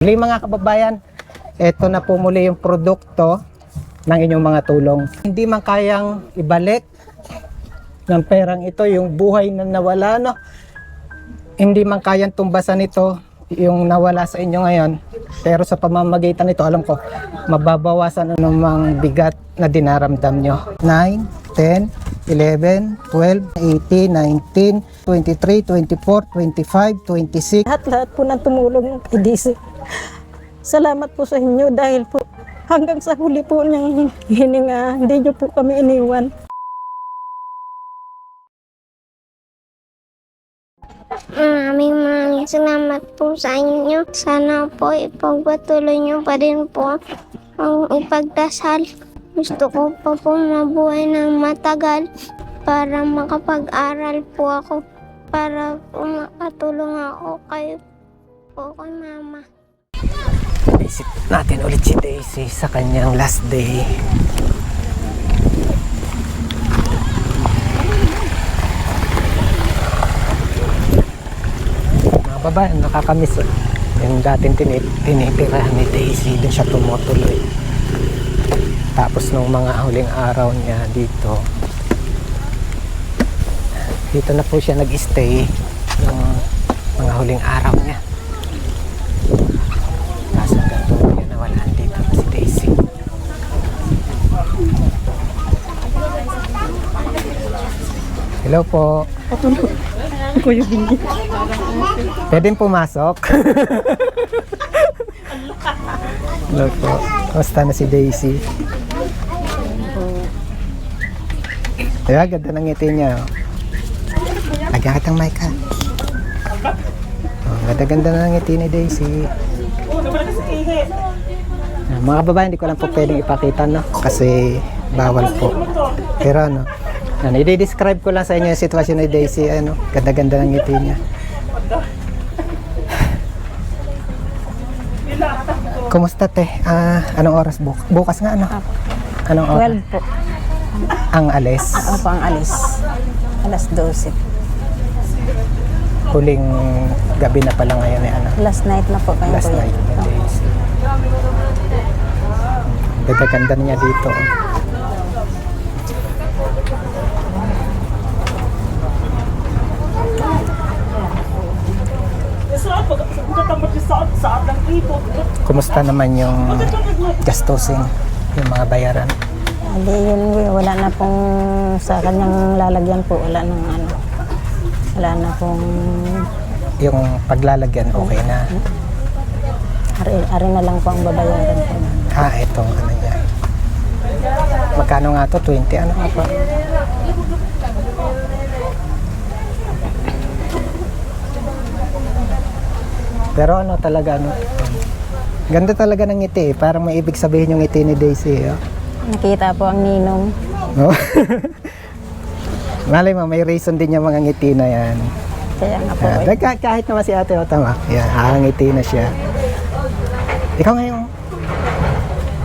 Muli mga kababayan, ito na po muli yung produkto ng inyong mga tulong. Hindi man kayang ibalik ng perang ito, yung buhay na nawala, no? Hindi man kayang tumbasan ito, yung nawala sa inyo ngayon. Pero sa pamamagitan nito, alam ko, mababawasan anumang bigat na dinaramdam nyo. 9, 10, 11, 12, 18, 19, 23, 24, 25, 26. Lahat po ng tumulong kay DC. Salamat po sa inyo dahil po hanggang sa huli po niyang hininga, hindi niyo po kami iniwan. Maraming salamat po sa inyo. Sana po ipagpatuloy niyo pa din po ang ipagdasal. Gusto ko pa po mabuhay ng matagal para makapag-aral po ako. Para po makatulong ako kay mama. Visit natin ulit si Daisy sa kanyang last day. Mga babae, nakakamiss. Yung dating tinitirahan ni Daisy, doon siya tumutuloy. Tapos nung mga huling araw niya dito na po siya nag-stay ng mga huling araw niya. Tapos hanggang tuloy niya nawalaan dito si Daisy. Hello po. Kuya Bingi. Pwedeng pumasok? Hello po. Kamusta na si Daisy? Kaya ganda ng ngiti niya. Lagyan kitang mic ha. Ganda-ganda na ng ngiti ni Daisy. Mga babae, hindi ko lang po pwedeng ipakita, no? Kasi bawal po. Pero ano, i-describe ko lang sa inyo yung sitwasyon ni Daisy. Ano, ganda-ganda ng ngiti niya. Kumusta te? Anong oras bukas nga ano? Anong oras? 12 po. Ang alis? Opo, ang alis. Alas 12. Huling gabi na pala ngayon eh, ano? Last night na po kayo, Last kuya. night na Daisy. Ganda-ganda niya dito. Kumusta naman yung gastusin, yung mga bayaran? Hindi yun, wala na pong sa kanyang lalagyan po, wala nang ano. Wala na pong Yung paglalagyan, okay na? ari na lang po ang babayaran po. Ito ano niya. Magkano nga to? 20 ano? Opo. Pero ano talaga, ano? Ganda talaga ng ngiti eh. Parang may ibig sabihin yung ngiti ni Daisy. Oh. Nakita po ang ninong. No? Malay mo, may reason din yung mga ngiti na yan. Kaya nga po. Kahit naman si ate, tama. Yan, ngiti na siya. Ikaw ngayong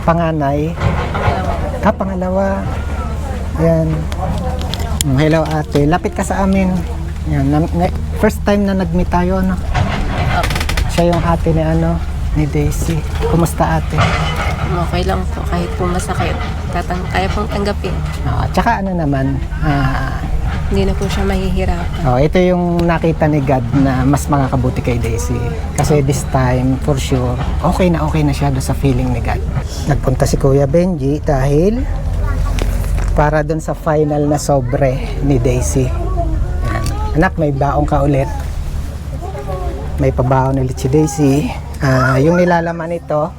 panganay. Pangalawa. Yan. Hello ate, lapit ka sa amin. Yan, first time na nag-meet tayo, no? Siya yung ate ni Daisy. Kumusta ate? Okay lang po, kahit po masakit. Kaya pong tanggapin. Tsaka ano naman, Hindi na po siya mahihirapan. ito yung nakita ni God na mas makakabuti kay Daisy. Kasi this time, for sure, okay na siya doon sa feeling ni God. Nagpunta si Kuya Benji dahil para doon sa final na sobre ni Daisy. Yan. Anak, may baong ka ulit. May pabaon ulit si Daisy. Yung nilalaman ito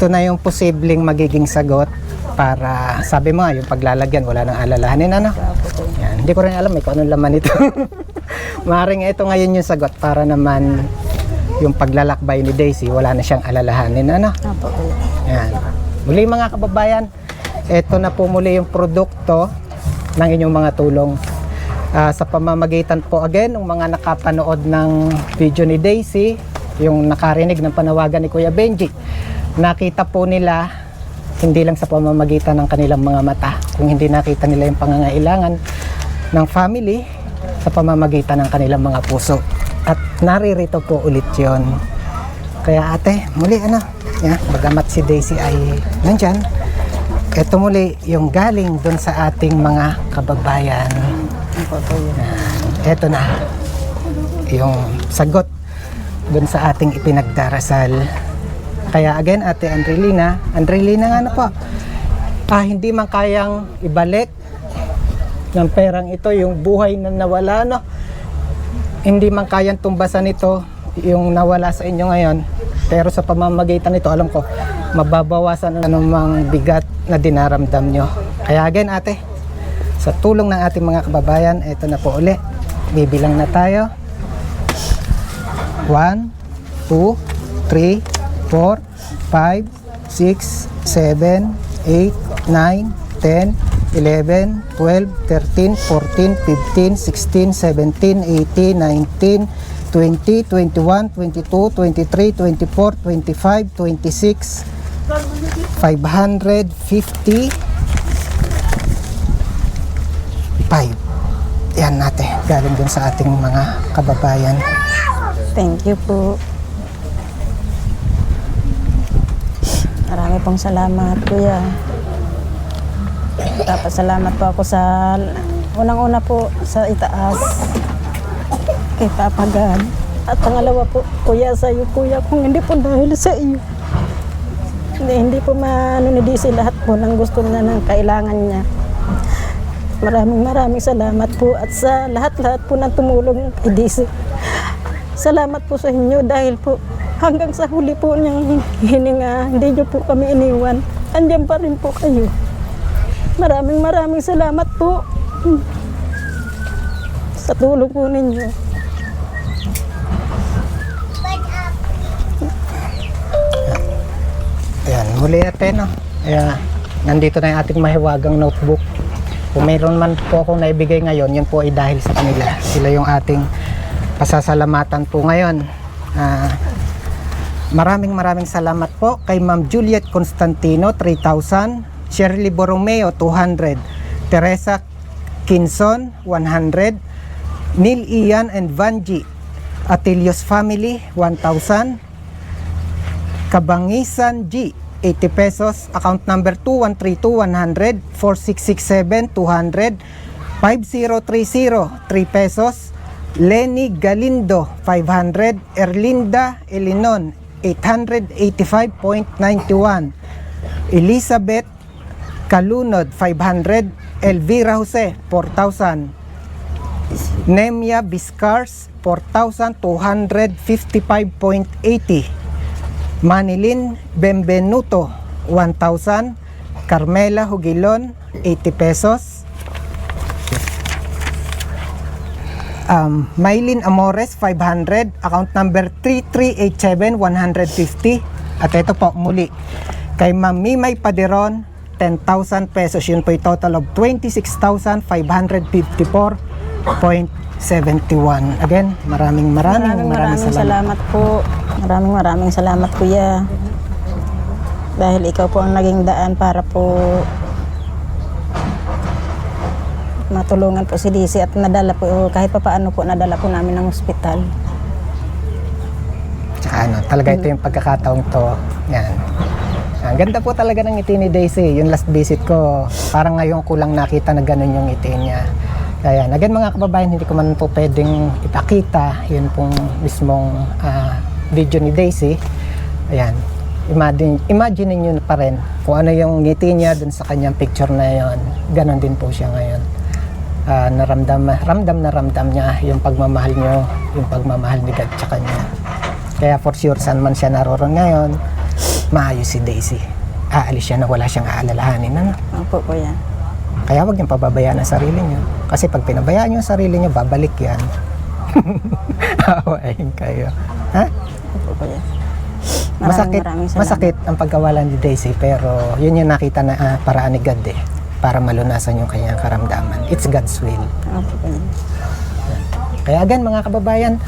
na yung posibleng magiging sagot para, sabi mo yung paglalagyan, wala nang alalahanin, ano? Yan. Hindi ko rin alam kung anong laman ito. Maaaring ito ngayon yung sagot para naman yung paglalakbay ni Daisy, wala na siyang alalahanin, ano? Opo, kuya. Yan. Muli mga kababayan, ito na po muli yung produkto ng inyong mga tulong. Sa pamamagitan po again ng mga nakapanood ng video ni Daisy, yung nakarinig ng panawagan ni Kuya Benji, nakita po nila hindi lang sa pamamagitan ng kanilang mga mata, kung hindi nakita nila yung pangangailangan ng family sa pamamagitan ng kanilang mga puso. At naririto po ulit yon. Kaya ate, muli yan, bagamat si Daisy ay nandyan, ito muli yung galing dun sa ating mga kababayan. Ito na yung sagot dun sa ating ipinagdarasal. Kaya again, ate Andrelina nga na po, hindi man kayang ibalik ng perang ito yung buhay na nawala, no? Hindi man kayang tumbasan ito yung nawala sa inyo ngayon, pero sa pamamagitan nito, alam ko, mababawasan ang anumang bigat na dinaramdam nyo. Kaya again ate, sa tulong ng ating mga kababayan, ito na po uli. Bibilang na tayo. 1, 2, 3, 4, 5, 6, 7, 8, 9, 10, 11, 12, 13, 14, 15, 16, 17, 18, 19, 20, 21, 22, 23, 24, 25, 26, 555. Yan natin, galing dun sa ating mga kababayan. Thank you po. Marami pong salamat, Kuya. Salamat po ako sa unang-una po sa itaas kay Papa God. At pangalawa po, Kuya, sa iyo, Kuya, kung hindi po dahil sa iyo. Hindi po manunidisi lahat po ng gusto na ng kailangan niya. Maraming salamat po at sa lahat-lahat po ng tumulong kay DC. Salamat po sa inyo dahil po hanggang sa huli po niyang hininga, hindi niyo po kami iniwan. Andiyan pa rin po kayo. Maraming salamat po sa tulong po ninyo. Ayan, muli ate, no? Ayan, nandito na yung ating mahiwagang notebook. Kung mayroon man po akong naibigay ngayon, yun po ay dahil sa kanila. Sila yung ating pasasalamatan po ngayon. Maraming salamat po kay Ma'am Juliet Constantino, 3,000. Shirley Borromeo, 200. Teresa Kinson, 100. Neil Ian and Vanji Atilios Family, 1,000. Kabangisan G, 80 pesos. Account number 2132 100. 4667 200. 5030, 3 pesos. Lenny Galindo, 500. Erlinda Elinon, 885.91. Elizabeth Kalunod, 500. Elvira Jose, 4,000. Nemia Biscars, 4,255.80. Manilin Benvenuto, 1,000. Carmela Hugilon, 80 pesos. Maylin Amores, 500. Account number 3387 150. At ito po muli kay Ma'am Mimay Paderon, 10,000 pesos. Yun po yung total of 26,554.71. Again, maraming salamat Po. Maraming salamat, Kuya. Dahil ikaw po ang naging daan para po matulungan po si DC at nadala po, kahit pa paano po, nadala po namin ng ospital. Tsaka talaga ito yung pagkakataong to. Yan. Ang ganda po talaga ng ngiti ni Daisy. Yung last visit ko, parang ngayon ko lang nakita na ganun yung ngiti niya. Kaya, again mga kababayan, hindi ko man po pwedeng ipakita yun pong mismong video ni Daisy. Ayan. Imagine nyo pa rin kung ano yung ngiti niya dun sa kanyang picture na yon. Ganon din po siya ngayon. Ramdam niya yung pagmamahal nyo, yung pagmamahal ni God sa kanya. Kaya for sure, saan man siya naroon ngayon, maayos si Daisy. Aalis siya na wala siyang aalalahanin. Ano? Opo, Kuya. Kaya wag niyong pababayaan ang sarili niyo. Kasi pag pinabayaan niyo ang sarili niyo, babalik yan. Awain kayo. Ha? Opo, Kuya. Maraming salamat. Masakit ang pagkawalan ni Daisy, pero yun yung nakita na paraan ni God para malunasan yung kanyang karamdaman. It's God's will. Opo, Kuya. Kaya again mga kababayan,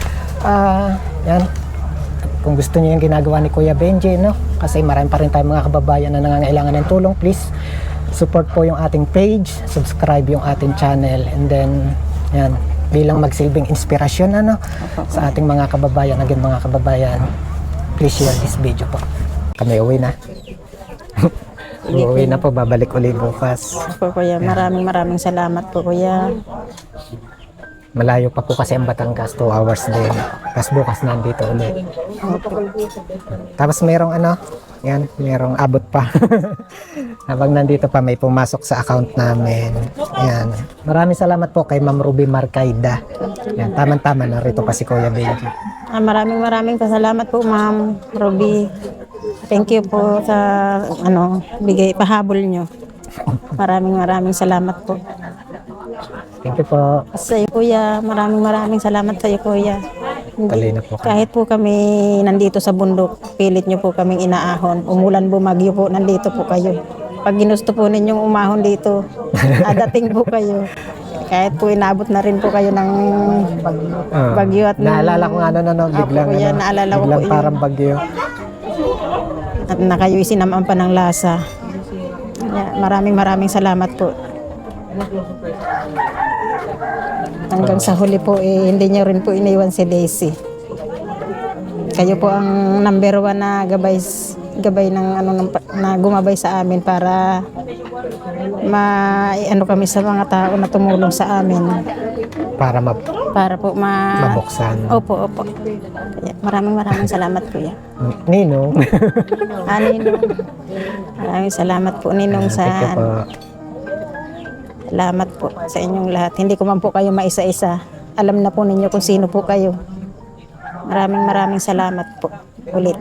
yan, kung gusto niyo yung ginagawa ni Kuya Benji, no? Kasi marami pa rin tayong mga kababayan na nangangailangan ng tulong, please support po yung ating page, subscribe yung ating channel, and then yan, bilang magsilbing inspirasyon sa ating mga kababayan. Again mga kababayan, please share this video po. Kami uwi na. Uwi na po, babalik ulit bukas. Po kuya, maraming salamat po kuya. Malayo pa po kasi ang Batangas, 2 hours din. Tapos bukas nandito ulit. Tapos merong merong abot pa. Habang nandito pa, may pumasok sa account namin. Ayan. Maraming salamat po kay Ma'am Ruby Marcaida. Ayan, tama-tama, narito pa si Kuya Benji. Maraming pasalamat po Ma'am Ruby. Thank you po sa bigay pahabol nyo. Maraming salamat po. Thank you po. Sa iyo kuya, maraming salamat sa iyo kuya. Tuloy na po. Kahit po kami nandito sa bundok, pilit nyo po kaming inaahon. Umulan, bumagyo po, nandito po kayo. Pag ginusto po ninyong umahon dito, adating po kayo. Kahit po inabot na rin po kayo ng bagyo at Naalala ko biglang, kuya, naalala ko biglang po parang bagyo. at na kayo isinamaan pa ng lasa. Maraming salamat po. Hanggang sa huli po, hindi niyo rin po iniwan si Daisy. Kayo po ang number 1 na gabay ng na gumabay sa amin para kami sa mga tao na tumulong sa amin. Para po mabuksan. Opo. Kaya maraming salamat kuya. Ninong. Ninong. Maraming salamat po Ninong sa Thank you po. Salamat po sa inyong lahat. Hindi ko man po kayo maisa-isa. Alam na po ninyo kung sino po kayo. Maraming salamat po ulit.